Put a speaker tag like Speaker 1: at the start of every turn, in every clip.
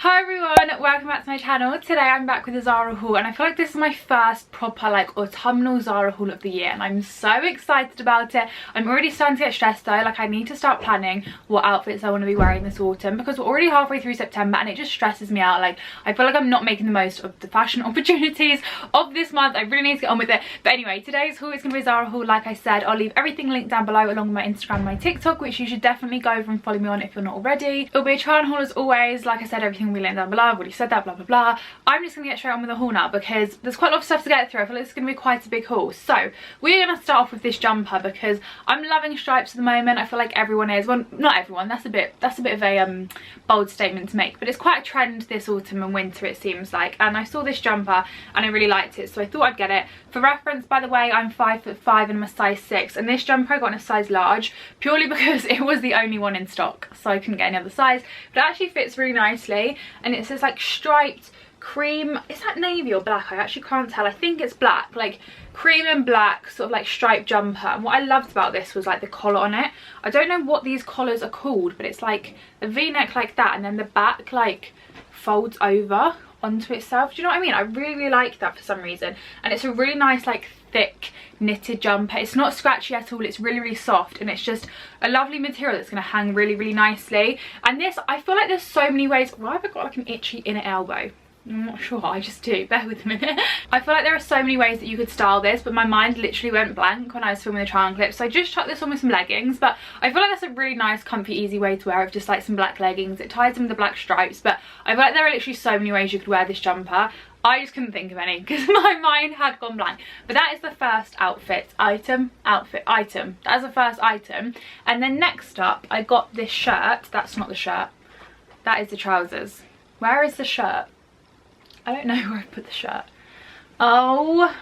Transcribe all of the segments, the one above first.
Speaker 1: Hi everyone, welcome back to my channel. Today I'm back with a Zara haul and I feel like this is my first proper like autumnal Zara haul of the year and I'm so excited about it. I'm already starting to get stressed though, like I need to start planning what outfits I want to be wearing this autumn because we're already halfway through September and it just stresses me out. Like I feel like I'm not making the most of the fashion opportunities of this month. I really need to get on with it. But anyway, today's haul is going to be a Zara haul. Like I said, I'll leave everything linked down below along with my Instagram and my TikTok, which you should definitely go over and follow me on if you're not already. It'll be a try on haul as always. Like I said, everything will be linked down below. I've already said that, blah blah blah. I'm just gonna get straight on with the haul now because there's quite a lot of stuff to get through. I feel like it's gonna be quite a big haul. So we're gonna start off with this jumper because I'm loving stripes at the moment. I feel like everyone is. Well, not everyone, that's a bit of a bold statement to make, but it's quite a trend this autumn and winter it seems like, and I saw this jumper and I really liked it, so I thought I'd get it. For reference, by the way, I'm 5'5" and I'm a size 6, and this jumper I got in a size large purely because it was the only one in stock, so I couldn't get any other size. But it actually fits really nicely and it says like striped cream, is that navy or black? I actually can't tell. I think it's black, like cream and black sort of like striped jumper. And what I loved about this was like the collar on it. I don't know what these collars are called, but it's like a v-neck like that and then the back like folds over onto itself. Do you know what I mean? I really like that for some reason, and it's a really nice like thick knitted jumper. It's not scratchy at all, it's really soft, and it's just a lovely material that's going to hang really nicely. And this, I feel like there's so many ways. Why have I got like an itchy inner elbow? I'm not sure, I just do, bear with me a minute. I feel like there are so many ways that you could style this, but my mind literally went blank when I was filming the try on clip, so I just chucked this on with some leggings. But I feel like that's a really nice comfy easy way to wear it, just like some black leggings. It ties in with the black stripes, but I feel like there are literally so many ways you could wear this jumper. I just couldn't think of any because my mind had gone blank. But that is the first item. That is the first item. And then next up I got this shirt. That's not the shirt, that is the trousers. Where is the shirt? I don't know where I put the shirt. Oh,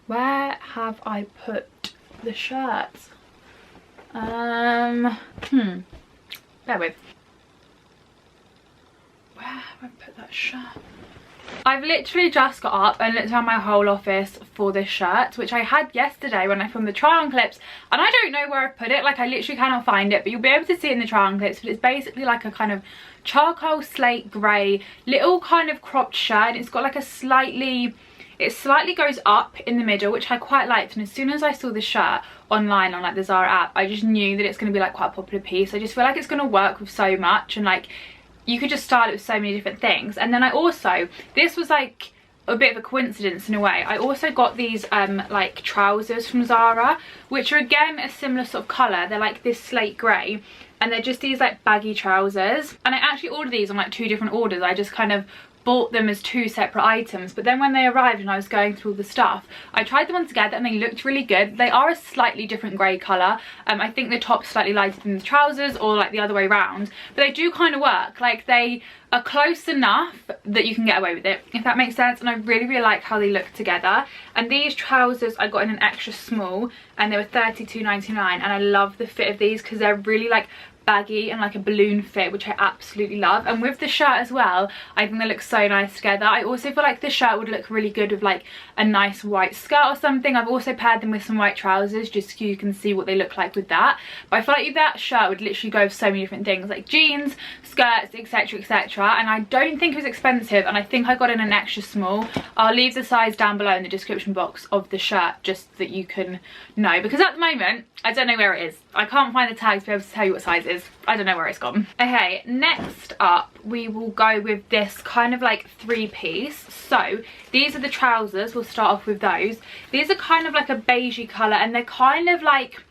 Speaker 1: where have I put the shirt? Bear with. Where have I put that shirt? I've literally just got up and looked around my whole office for this shirt, which I had yesterday when I filmed the try on clips, and I don't know where I put it. Like I literally cannot find it, but you'll be able to see it in the try on clips. But it's basically like a kind of charcoal slate grey little kind of cropped shirt, and it's got like a it slightly goes up in the middle, which I quite liked. And as soon as I saw the shirt online on like the Zara app, I just knew that it's going to be like quite a popular piece. I just feel like it's going to work with so much, and like you could just style it with so many different things. And then I also, this was like a bit of a coincidence in a way, I also got these like trousers from Zara, which are again a similar sort of colour. They're like this slate grey and they're just these like baggy trousers, and I actually ordered these on like 2 different orders. I just kind of bought them as 2 separate items, but then when they arrived and I was going through all the stuff, I tried them on together and they looked really good. They are a slightly different grey colour. I think the top's slightly lighter than the trousers, or like the other way around, but they do kind of work. Like they are close enough that you can get away with it, if that makes sense, and I really like how they look together. And these trousers I got in an extra small and they were £32.99, and I love the fit of these because they're really like baggy and like a balloon fit, which I absolutely love. And with the shirt as well, I think they look so nice together. I also feel like the shirt would look really good with like a nice white skirt or something. I've also paired them with some white trousers just so you can see what they look like with that. But I feel like that shirt would literally go with so many different things, like jeans, skirts, etc, and I don't think it was expensive, and I think I got in an extra small. I'll leave the size down below in the description box of the shirt just so that you can know, because at the moment I don't know where it is. I can't find the tags to be able to tell you what size it is. I don't know where it's gone. Okay, next up we will go with this kind of like 3-piece. So these are the trousers. We'll start off with those. These are kind of like a beigey colour, and they're kind of like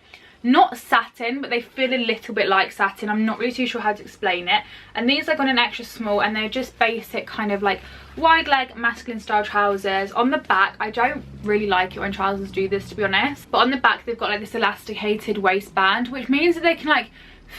Speaker 1: not satin, but they feel a little bit like satin. I'm not really too sure how to explain it. And these I got an extra small, and they're just basic kind of like wide leg masculine style trousers. On the back, I don't really like it when trousers do this, to be honest, but on the back they've got like this elasticated waistband, which means that they can like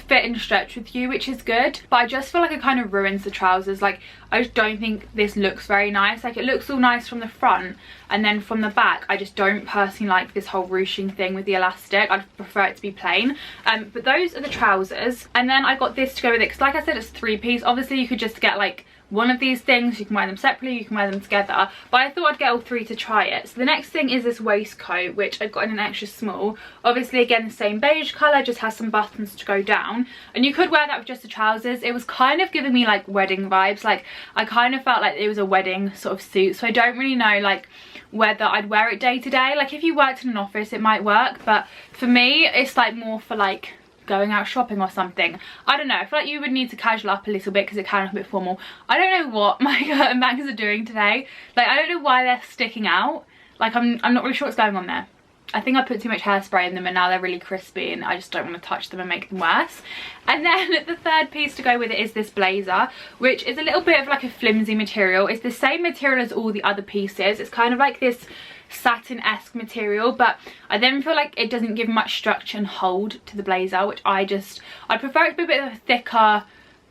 Speaker 1: fit and stretch with you, which is good. But I just feel like it kind of ruins the trousers. Like I just don't think this looks very nice. Like it looks all nice from the front, and then from the back I just don't personally like this whole ruching thing with the elastic. I'd prefer it to be plain. But those are the trousers, and then I got this to go with it because like I said, it's 3-piece. Obviously you could just get like one of these things. You can wear them separately, you can wear them together, but I thought I'd get all three to try it. So the next thing is this waistcoat, which I got in an extra small. Obviously again the same beige colour, just has some buttons to go down, and you could wear that with just the trousers. It was kind of giving me like wedding vibes, like I kind of felt like it was a wedding sort of suit, so I don't really know like whether I'd wear it day to day. Like if you worked in an office it might work, but for me it's like more for like going out shopping or something. I don't know, I feel like you would need to casual up a little bit because it can look a bit formal. I don't know what my curtain bangs are doing today. Like I don't know why they're sticking out. Like I'm not really sure what's going on there. I think I put too much hairspray in them and now they're really crispy and I just don't want to touch them and make them worse. And then the third piece to go with it is this blazer, which is a little bit of like a flimsy material. It's the same material as all the other pieces. It's kind of like this satin-esque material, but I then feel like it doesn't give much structure and hold to the blazer, which I'd prefer it to be a bit of a thicker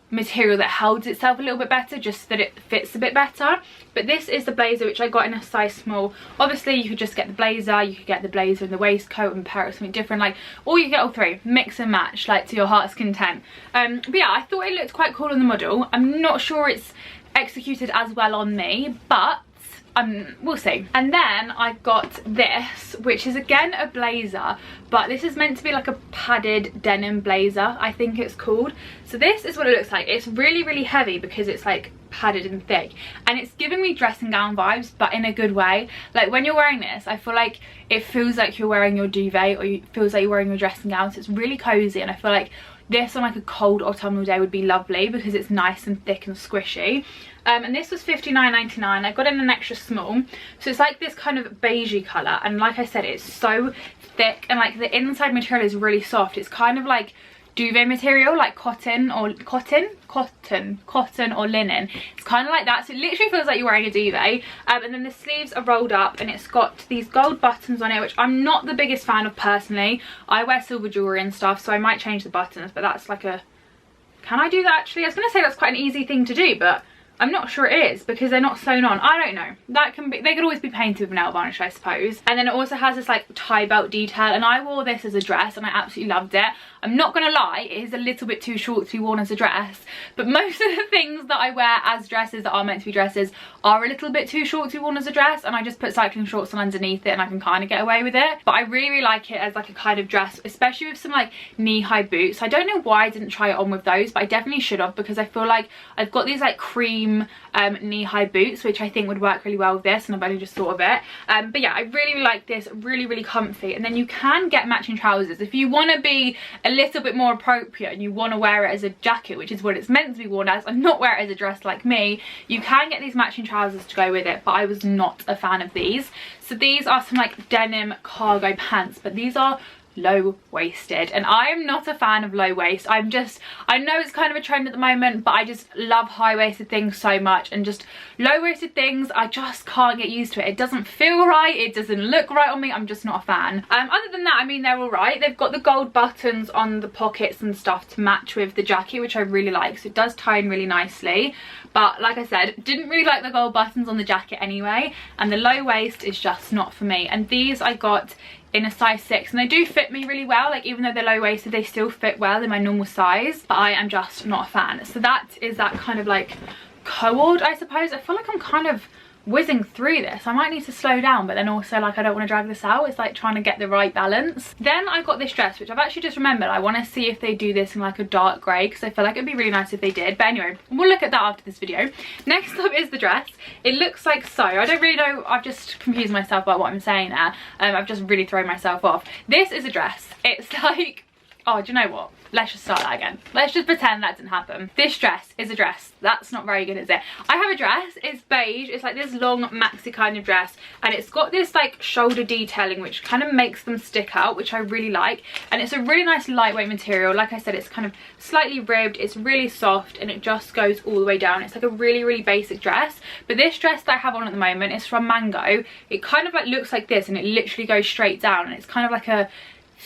Speaker 1: material that holds itself a little bit better, just so that it fits a bit better. But this is the blazer which I got in a size small. Obviously you could just get the blazer, you could get the blazer and the waistcoat and pair it with something different, like, or you get all three, mix and match, like to your heart's content. But yeah, I thought it looked quite cool on the model. I'm not sure it's executed as well on me, but we'll see. And then I got this, which is again a blazer, but this is meant to be like a padded denim blazer, I think it's called. So this is what it looks like. It's really, really heavy because it's like padded and thick, and it's giving me dressing gown vibes, but in a good way. Like when you're wearing this, I feel like it feels like you're wearing your duvet, or it feels like you're wearing your dressing gown. So it's really cozy, and I feel like this on like a cold autumnal day would be lovely because it's nice and thick and squishy. And this was $59.99. I got in an extra small, so it's like this kind of beigey colour, and like I said, it's so thick, and like the inside material is really soft. It's kind of like duvet material, like cotton or linen. It's kind of like that, so it literally feels like you're wearing a duvet. And then the sleeves are rolled up, and it's got these gold buttons on it, which I'm not the biggest fan of personally. I wear silver jewelry and stuff, so I might change the buttons, but that's like a, can I do that actually? I was gonna say that's quite an easy thing to do, but I'm not sure it is because they're not sewn on. I don't know. That can be, they could always be painted with nail varnish, I suppose. And then it also has this like tie belt detail, and I wore this as a dress and I absolutely loved it. I'm not gonna lie, it is a little bit too short to be worn as a dress, but most of the things that I wear as dresses that are meant to be dresses are a little bit too short to be worn as a dress, and I just put cycling shorts on underneath it and I can kind of get away with it. But I really, really like it as like a kind of dress, especially with some like knee-high boots. I don't know why I didn't try it on with those, but I definitely should have, because I feel like I've got these like cream knee-high boots, which I think would work really well with this, and I've only just thought of it. But yeah, I really, really like this. Really, really comfy. And then you can get matching trousers if you want to be a little bit more appropriate and you want to wear it as a jacket, which is what it's meant to be worn as, and not wear it as a dress like me. You can get these matching trousers to go with it, but I was not a fan of these. So these are some like denim cargo pants, but these are low-waisted, and I am not a fan of low waist. I know it's kind of a trend at the moment, but I just love high-waisted things so much, and just low-waisted things, I just can't get used to it. It doesn't feel right, it doesn't look right on me. I'm just not a fan. Other than that, I mean, they're all right. They've got the gold buttons on the pockets and stuff to match with the jacket, which I really like, so it does tie in really nicely. But like I said, didn't really like the gold buttons on the jacket anyway, and the low waist is just not for me. And these I got in a size 6, and they do fit me really well. Like even though they're low-waisted, they still fit well in my normal size, but I am just not a fan. So that is that kind of like co-ord, I suppose. I feel like I'm kind of whizzing through this. I might need to slow down, but then also like I don't want to drag this out. It's like trying to get the right balance. Then I got this dress, which I've actually just remembered I want to see if they do this in like a dark grey, because I feel like it'd be really nice if they did. But anyway, we'll look at that after this video. Next up is the dress. It looks like so. I don't really know, I've just confused myself about what I'm saying there. I've just really thrown myself off. This is a dress. It's like, oh, do you know what? Let's just start that again. Let's just pretend that didn't happen. This dress is a dress. That's not very good, is it? I have a dress. It's beige. It's like this long maxi kind of dress, and it's got this like shoulder detailing which kind of makes them stick out, which I really like. And it's a really nice lightweight material. Like I said, it's kind of slightly ribbed. It's really soft, and it just goes all the way down. It's like a really, really basic dress. But this dress that I have on at the moment is from Mango. It kind of like looks like this, and it literally goes straight down, and it's kind of like a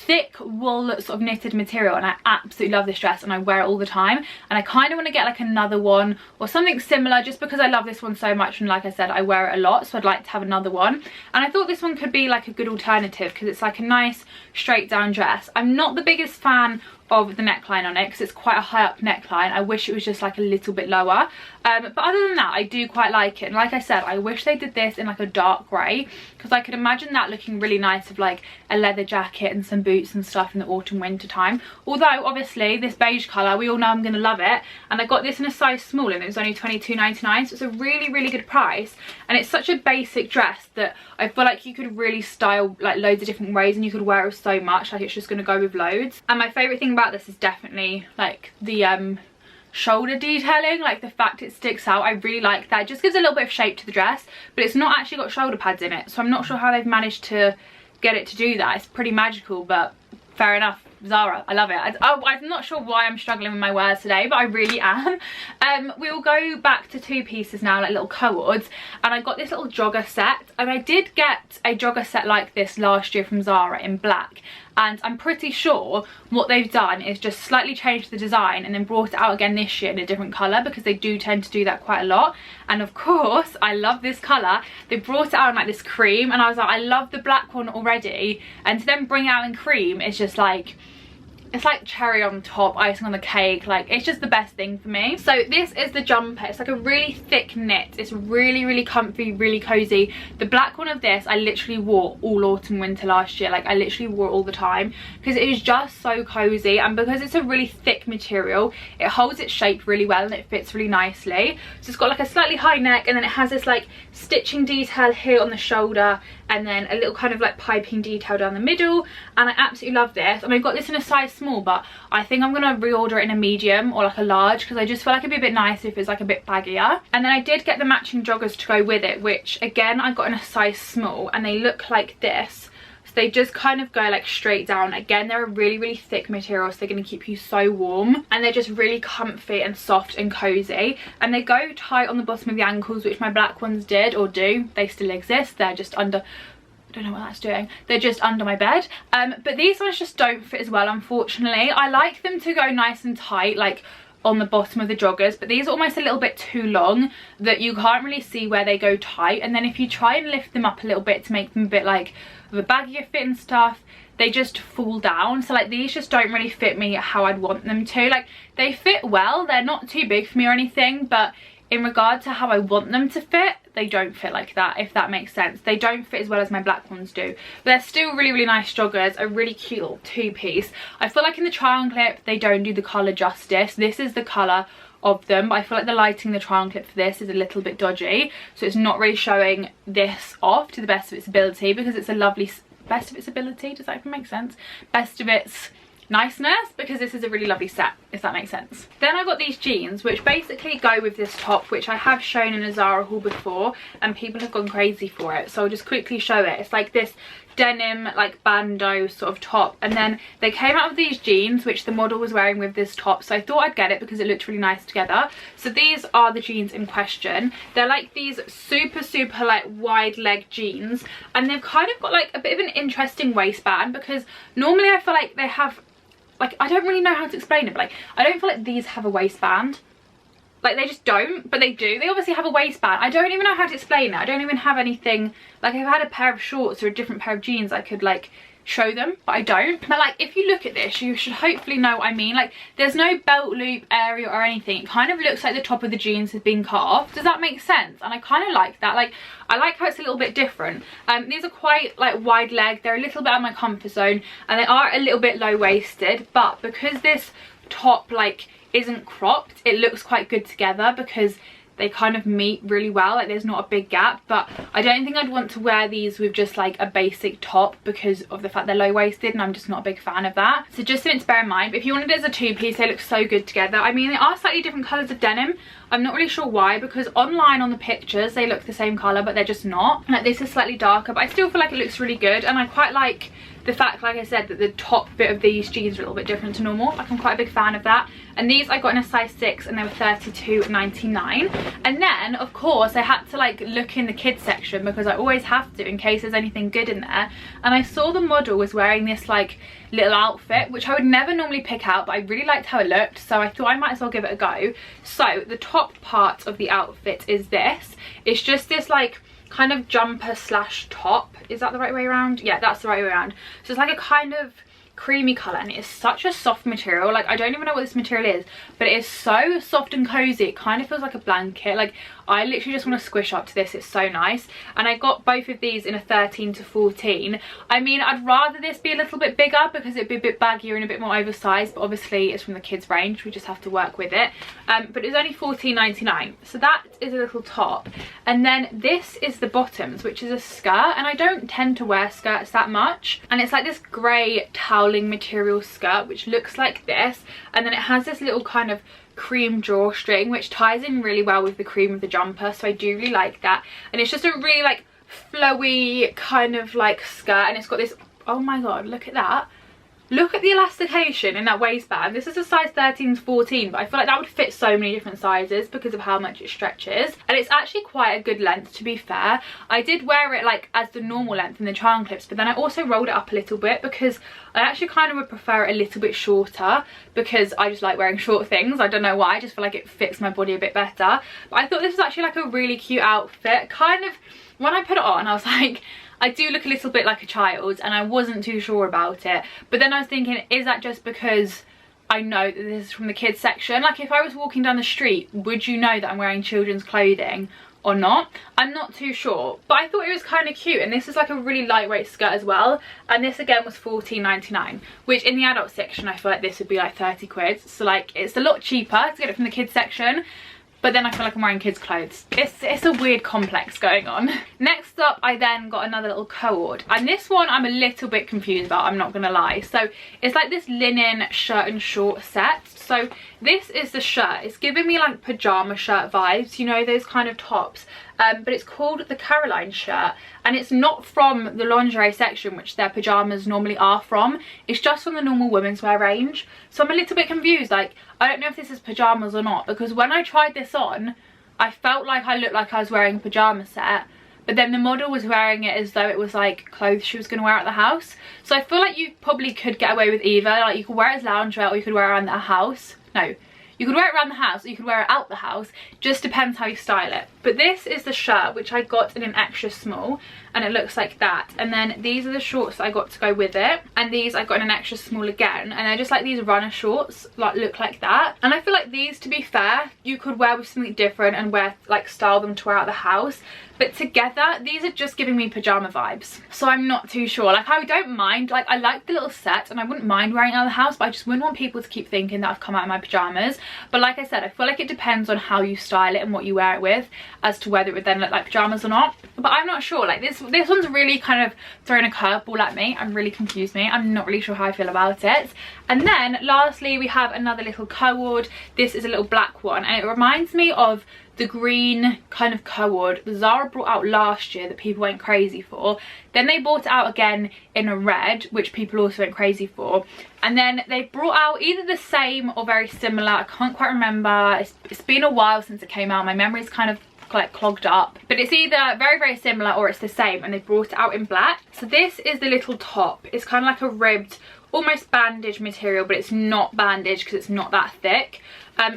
Speaker 1: thick wool sort of knitted material, and I absolutely love this dress and I wear it all the time. And I kind of want to get like another one or something similar, just because I love this one so much, and like I said, I wear it a lot, so I'd like to have another one. And I thought this one could be like a good alternative because it's like a nice straight down dress. I'm not the biggest fan of the neckline on it because it's quite a high up neckline. I wish it was just like a little bit lower, but other than that I do quite like it. And like I said, I wish they did this in like a dark grey because I could imagine that looking really nice with like a leather jacket and some boots and stuff in the autumn winter time. Although obviously this beige colour, we all know I'm going to love it, and I got this in a size small and it was only £22.99, so it's a really good price. And it's such a basic dress that I feel like you could really style like loads of different ways and you could wear it so much, like it's just going to go with loads. And my favourite thing about this is definitely like the shoulder detailing, like the fact it sticks out. I really like that. It just gives a little bit of shape to the dress, but it's not actually got shoulder pads in it, so I'm not sure how they've managed to get it to do that. It's pretty magical, but fair enough. Zara, I love it. I'm not sure why I'm struggling with my words today, but I really am. We'll go back to two pieces now, like little cords, and I got this little jogger set, and I did get a jogger set like this last year from Zara in black, and I'm pretty sure what they've done is just slightly changed the design and then brought it out again this year in a different colour, because they do tend to do that quite a lot. And of course I love this colour. They brought it out in like this cream, and I was like, I love the black one already, and to then bring it out in cream is just like, it's like cherry on top, icing on the cake. Like, it's just the best thing for me. So this is the jumper. It's like a really thick knit. It's really comfy, really cozy. The black one of this I literally wore all autumn winter last year. Like, I literally wore it all the time because it is just so cozy, and because it's a really thick material, it holds its shape really well and it fits really nicely. So it's got like a slightly high neck, and then it has this like stitching detail here on the shoulder, and then a little kind of like piping detail down the middle, and I absolutely love this. And I got this in a size small, but I think I'm gonna reorder it in a medium or like a large, because I just feel like it'd be a bit nicer if it's like a bit baggier. And then I did get the matching joggers to go with it, which again I got in a size small, and they look like this. So they just kind of go like straight down. Again, they're a really thick material, so they're going to keep you so warm, and they're just really comfy and soft and cozy. And they go tight on the bottom of the ankles, which my black ones did, or do. They still exist. They're just under, I don't know what that's doing, they're just under my bed. But these ones just don't fit as well, unfortunately. I like them to go nice and tight, like on the bottom of the joggers, but these are almost a little bit too long that you can't really see where they go tight. And then if you try and lift them up a little bit to make them a bit like of a baggier fit and stuff, they just fall down. So like, these just don't really fit me how I'd want them to. Like, they fit well, they're not too big for me or anything, but in regard to how I want them to fit, they don't fit like that, if that makes sense. They don't fit as well as my black ones do, but they're still really nice joggers. A really cute little two-piece. I feel like in the try-on clip they don't do the colour justice. This is the colour of them, but I feel like the lighting in the try-on clip for this is a little bit dodgy, so it's not really showing this off to the best of its ability, because it's a lovely, best of its ability, does that even make sense? Best of its niceness, because this is a really lovely set, if that makes sense. Then I got these jeans, which basically go with this top, which I have shown in a Zara haul before, and people have gone crazy for it, so I'll just quickly show it. It's like this denim like bandeau sort of top, and then they came out with these jeans which the model was wearing with this top, so I thought I'd get it because it looked really nice together. So these are the jeans in question. They're like these super like wide leg jeans, and they've kind of got like a bit of an interesting waistband, because normally I feel like they have, like, I don't really know how to explain it, but like, I don't feel like these have a waistband. Like, they just don't, but they do. They obviously have a waistband. I don't even know how to explain it. I don't even have anything, like, if I had a pair of shorts or a different pair of jeans, I could like show them, but I don't. But like, if you look at this, you should hopefully know what I mean. Like, there's no belt loop area or anything. It kind of looks like the top of the jeans has been cut off. Does that make sense? And I kind of like that. Like, I like how it's a little bit different. These are quite like wide leg. They're a little bit out of my comfort zone, and they are a little bit low waisted, but because this top like isn't cropped, it looks quite good together because they kind of meet really well. Like, there's not a big gap, but I don't think I'd want to wear these with just like a basic top because of the fact they're low-waisted, and I'm just not a big fan of that. So just something to bear in mind. But if you wanted it as a two-piece, they look so good together. I mean, they are slightly different colours of denim. I'm not really sure why, because online on the pictures they look the same colour, but they're just not. Like, this is slightly darker, but I still feel like it looks really good, and I quite like the fact, like I said, that the top bit of these jeans are a little bit different to normal. Like, I'm quite a big fan of that. And these I got in a size 6, and they were £32.99. And then of course I had to like look in the kids section, because I always have to in case there's anything good in there, and I saw the model was wearing this like little outfit, which I would never normally pick out, but I really liked how it looked, so I thought I might as well give it a go. So the top part of the outfit is this. It's just this like kind of jumper slash top. Is that the right way around? Yeah, that's the right way around. So it's like a kind of creamy colour, and it is such a soft material. Like, I don't even know what this material is, but it is so soft and cozy. It kind of feels like a blanket. Like, I literally just want to squish up to this. It's so nice. And I got both of these in a 13 to 14. I mean, I'd rather this be a little bit bigger because it'd be a bit baggier and a bit more oversized, but obviously it's from the kids range. We just have to work with it. But it's only $14.99. So that is a little top. And then this is the bottoms, which is a skirt. And I don't tend to wear skirts that much. And it's like this grey toweling material skirt, which looks like this. And then it has this little kind of cream drawstring, which ties in really well with the cream of the jumper, so I do really like that. And it's just a really like flowy kind of like skirt, and it's got this, oh my god, look at that. Look at the elastication in that waistband. This is a size 13 to 14, but I feel like that would fit so many different sizes because of how much it stretches. And it's actually quite a good length, to be fair. I did wear it like as the normal length in the trial clips, but then I also rolled it up a little bit because I actually kind of would prefer it a little bit shorter because I just like wearing short things. I don't know why, I just feel like it fits my body a bit better. But I thought this was actually like a really cute outfit. Kind of, when I put it on, I was like, I do look a little bit like a child, and I wasn't too sure about it. But then I was thinking, is that just because I know that this is from the kids section? Like, if I was walking down the street, would you know that I'm wearing children's clothing or not? I'm not too sure, but I thought it was kind of cute. And this is like a really lightweight skirt as well, and this again was $14.99, which in the adult section I feel like this would be like 30 quid. So like, it's a lot cheaper to get it from the kids section, but then I feel like I'm wearing kids clothes. It's a weird complex going on. Next up, I then got another little cord, and this one I'm a little bit confused about, I'm not gonna lie. So it's like this linen shirt and short set. So this is the shirt. It's giving me like pajama shirt vibes, you know, those kind of tops. But it's called the Caroline shirt, and it's not from the lingerie section, which their pajamas normally are from. It's just from the normal women's wear range. So I'm a little bit confused. Like, I don't know if this is pajamas or not, because when I tried this on, I felt like I looked like I was wearing a pajama set, but then the model was wearing it as though it was like clothes she was going to wear at the house. So I feel like you probably could get away with either. Like, you could wear it as loungewear, or you could wear it around the house. No, you could wear it around the house, or you could wear it out the house. Just depends how you style it. But this is the shirt, which I got in an extra small, and it looks like that. And then these are the shorts that I got to go with it, and these I got in an extra small again, and they're just like these runner shorts, like look like that. And I feel like these, to be fair, you could wear with something different and wear, like, style them to wear out the house. But together, these are just giving me pajama vibes. So I'm not too sure. Like, I don't mind, like, I like the little set and I wouldn't mind wearing it out of the house, but I just wouldn't want people to keep thinking that I've come out in my pajamas. But like I said, I feel like it depends on how you style it and what you wear it with as to whether it would then look like pajamas or not. But I'm not sure. Like, this one's really kind of thrown a curveball at me and really confused me. I'm not really sure how I feel about it. And then lastly, we have another little cord. This is a little black one, and it reminds me of the green kind of cord that Zara brought out last year that people went crazy for. Then they brought it out again in a red, which people also went crazy for. And then they brought out either the same or very similar. I can't quite remember. It's been a while since it came out. My memory's kind of like clogged up, but it's either very, very similar or it's the same, and they brought it out in black. So this is the little top. It's kind of like a ribbed, almost bandage material, but it's not bandage because it's not that thick.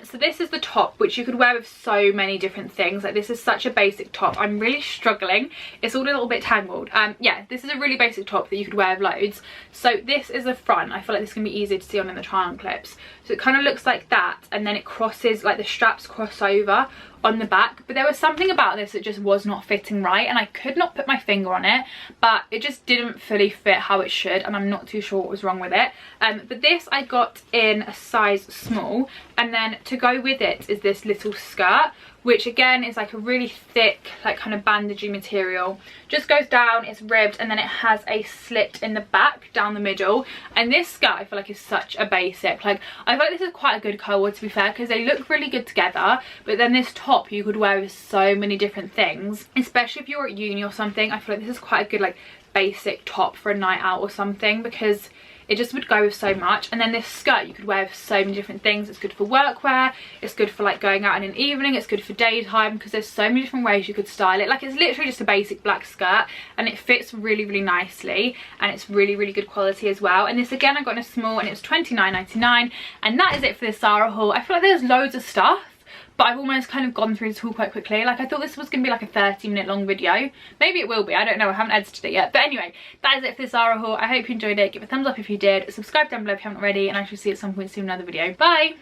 Speaker 1: So this is the top, which you could wear with so many different things. Like, this is such a basic top. I'm really struggling. It's all a little bit tangled. Yeah, this is a really basic top that you could wear with loads. So this is the front. I feel like this can be easier to see on in the try-on clips. So it kind of looks like that, and then it crosses, like the straps cross over on the back. But there was something about this that just was not fitting right, and I could not put my finger on it, but it just didn't fully fit how it should, and I'm not too sure what was wrong with it. But this I got in a size small, and then to go with it is this little skirt, which again is like a really thick, like kind of bandagey material. Just goes down, it's ribbed, and then it has a slit in the back down the middle. And this skirt I feel like is such a basic. Like, I feel like this is quite a good colour, to be fair, because they look really good together. But then this top you could wear with so many different things, especially if you're at uni or something. I feel like this is quite a good like basic top for a night out or something, because it just would go with so much. And then this skirt you could wear with so many different things. It's good for workwear, it's good for like going out in an evening, it's good for daytime, because there's so many different ways you could style it. Like, it's literally just a basic black skirt, and it fits really, really nicely, and it's really, really good quality as well. And this again I got in a small, and it was $29.99. And that is it for this Zara haul. I feel like there's loads of stuff, but I've almost kind of gone through this haul quite quickly. Like I thought this was going to be like a 30-minute long video. Maybe it will be, I don't know, I haven't edited it yet. But anyway, that is it for this Zara haul. I hope you enjoyed it. Give it a thumbs up if you did. Subscribe down below if you haven't already, and I shall see you at some point soon in another video. Bye!